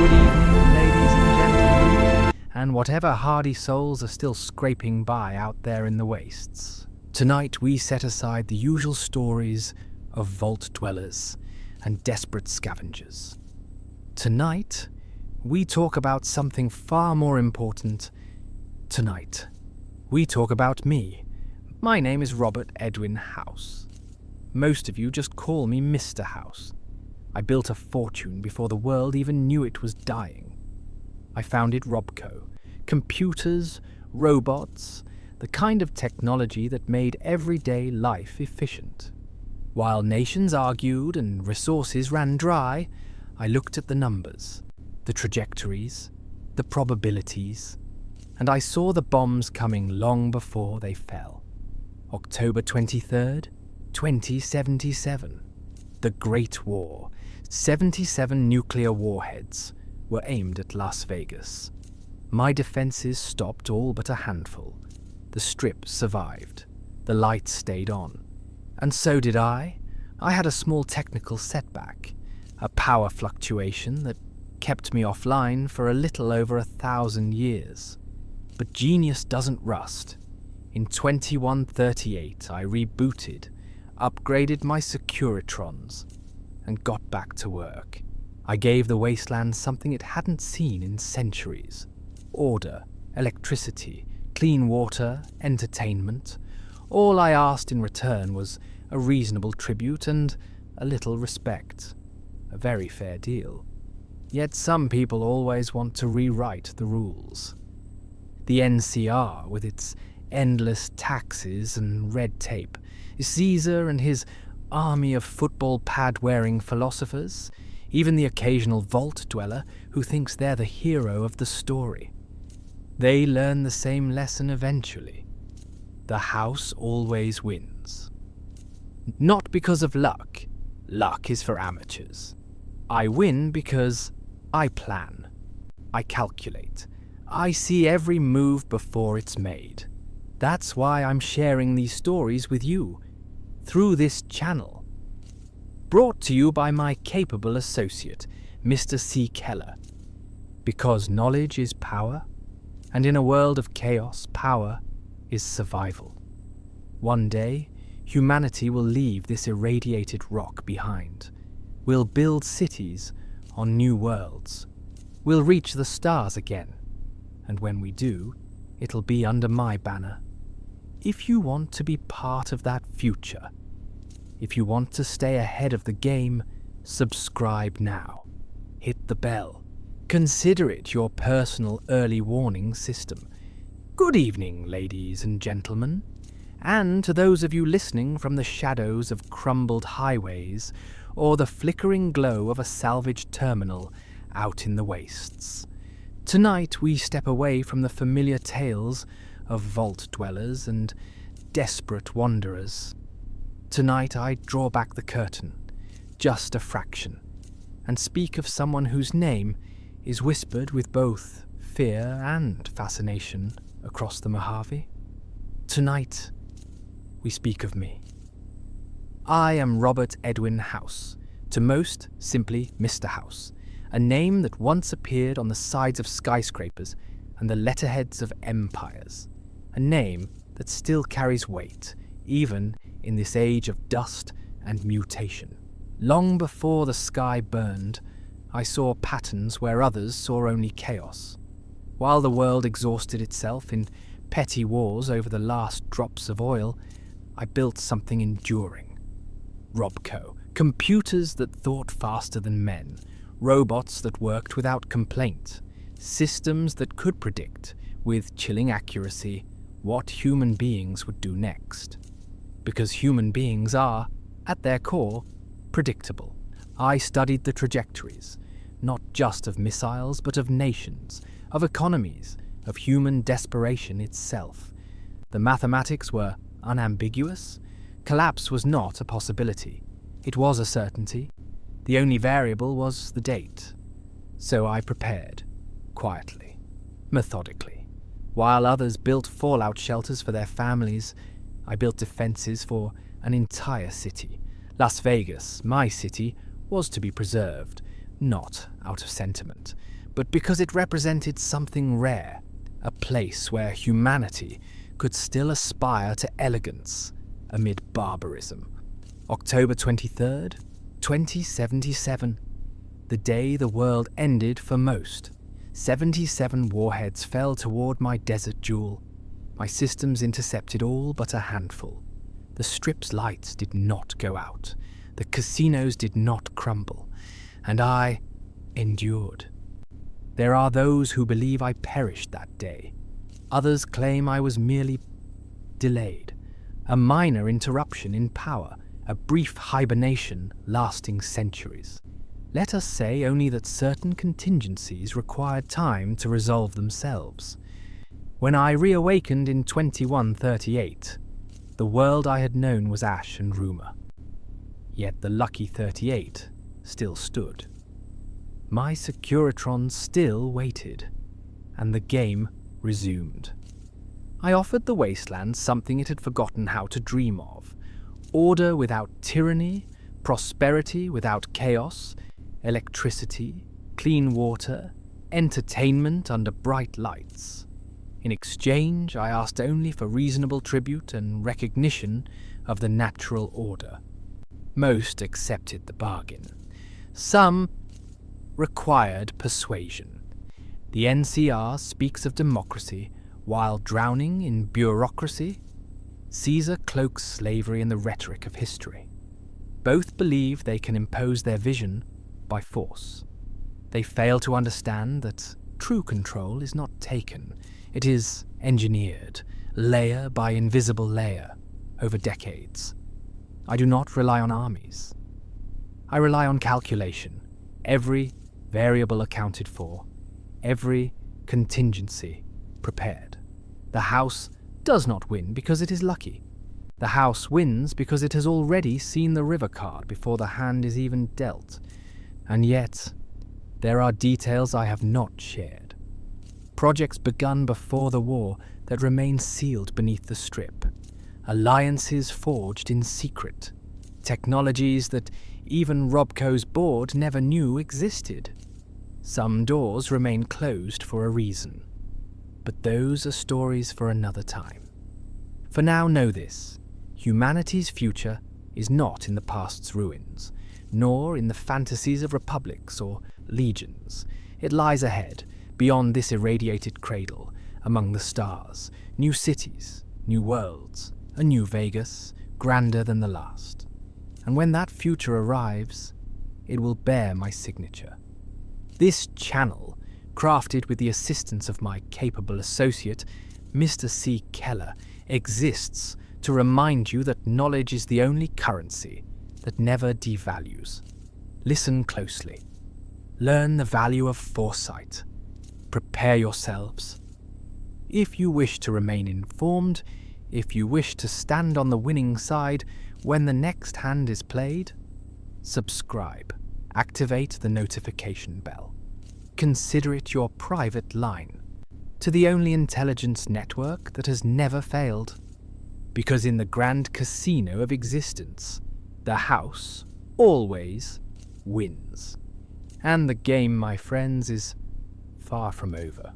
Good evening, ladies and gentlemen, and whatever hardy souls are still scraping by out there in the wastes. Tonight we set aside the usual stories of vault dwellers and desperate scavengers. Tonight, we talk about something far more important. Tonight, we talk about me. My name is Robert Edwin House. Most of you just call me Mr. House. I built a fortune before the world even knew it was dying. I founded Robco, computers, robots, the kind of technology that made everyday life efficient. While nations argued and resources ran dry, I looked at the numbers, the trajectories, the probabilities, and I saw the bombs coming long before they fell. October 23rd, 2077. The Great War. 77 nuclear warheads were aimed at Las Vegas. My defenses stopped all but a handful. The Strip survived. The lights stayed on. And so did I. I had a small technical setback, a power fluctuation that kept me offline for a little over 1,000 years. But genius doesn't rust. In 2138, I rebooted, upgraded my Securitrons, and got back to work. I gave the wasteland something it hadn't seen in centuries. Order, electricity, clean water, entertainment. All I asked in return was a reasonable tribute and a little respect. A very fair deal. Yet some people always want to rewrite the rules. The NCR, with its endless taxes and red tape, Caesar and his army of football pad-wearing philosophers, even the occasional vault dweller who thinks they're the hero of the story. They learn the same lesson eventually. The house always wins. Not because of luck. Luck is for amateurs. I win because I plan. I calculate. I see every move before it's made. That's why I'm sharing these stories with you, through this channel. Brought to you by my capable associate, Mr. C. Keller. Because knowledge is power, and in a world of chaos, power is survival. One day, humanity will leave this irradiated rock behind. We'll build cities on new worlds. We'll reach the stars again. And when we do, it'll be under my banner. If you want to be part of that future, if you want to stay ahead of the game, subscribe now. Hit the bell. Consider it your personal early warning system. Good evening, ladies and gentlemen. And to those of you listening from the shadows of crumbled highways or the flickering glow of a salvaged terminal out in the wastes. Tonight we step away from the familiar tales of vault dwellers and desperate wanderers. Tonight I draw back the curtain, just a fraction, and speak of someone whose name is whispered with both fear and fascination across the Mojave. Tonight we speak of me. I am Robert Edwin House, to most simply Mr. House, a name that once appeared on the sides of skyscrapers and the letterheads of empires. A name that still carries weight, even in this age of dust and mutation. Long before the sky burned, I saw patterns where others saw only chaos. While the world exhausted itself in petty wars over the last drops of oil, I built something enduring. Robco, computers that thought faster than men, robots that worked without complaint, systems that could predict, with chilling accuracy, what human beings would do next. Because human beings are, at their core, predictable. I studied the trajectories, not just of missiles, but of nations, of economies, of human desperation itself. The mathematics were unambiguous. Collapse was not a possibility. It was a certainty. The only variable was the date. So I prepared, quietly, methodically. While others built fallout shelters for their families, I built defenses for an entire city. Las Vegas, my city, was to be preserved, not out of sentiment, but because it represented something rare, a place where humanity could still aspire to elegance amid barbarism. October 23rd, 2077, the day the world ended for most. 77 warheads fell toward my desert jewel. My systems intercepted all but a handful. The strip's lights did not go out. The casinos did not crumble. And I endured. There are those who believe I perished that day. Others claim I was merely delayed. A minor interruption in power, a brief hibernation lasting centuries. Let us say only that certain contingencies required time to resolve themselves. When I reawakened in 2138, the world I had known was ash and rumour. Yet the lucky 38 still stood. My Securitron still waited, and the game resumed. I offered the wasteland something it had forgotten how to dream of. Order without tyranny, prosperity without chaos, electricity, clean water, entertainment under bright lights. In exchange, I asked only for reasonable tribute and recognition of the natural order. Most accepted the bargain. Some required persuasion. The NCR speaks of democracy while drowning in bureaucracy. Caesar cloaks slavery in the rhetoric of history. Both believe they can impose their vision by force. They fail to understand that true control is not taken. It is engineered, layer by invisible layer, over decades. I do not rely on armies. I rely on calculation, every variable accounted for, every contingency prepared. The house does not win because it is lucky. The house wins because it has already seen the river card before the hand is even dealt. And yet, there are details I have not shared. Projects begun before the war that remain sealed beneath the strip. Alliances forged in secret. Technologies that even Robco's board never knew existed. Some doors remain closed for a reason. But those are stories for another time. For now, know this. Humanity's future is not in the past's ruins, nor in the fantasies of republics or legions. It lies ahead, beyond this irradiated cradle, among the stars, new cities, new worlds, a new Vegas, grander than the last. And when that future arrives, it will bear my signature. This channel, crafted with the assistance of my capable associate, Mr. C. Keller, exists to remind you that knowledge is the only currency that never devalues. Listen closely. Learn the value of foresight. Prepare yourselves. If you wish to remain informed, if you wish to stand on the winning side when the next hand is played, subscribe. Activate the notification bell. Consider it your private line to the only intelligence network that has never failed. Because in the grand casino of existence, the house always wins. And the game, my friends, is far from over.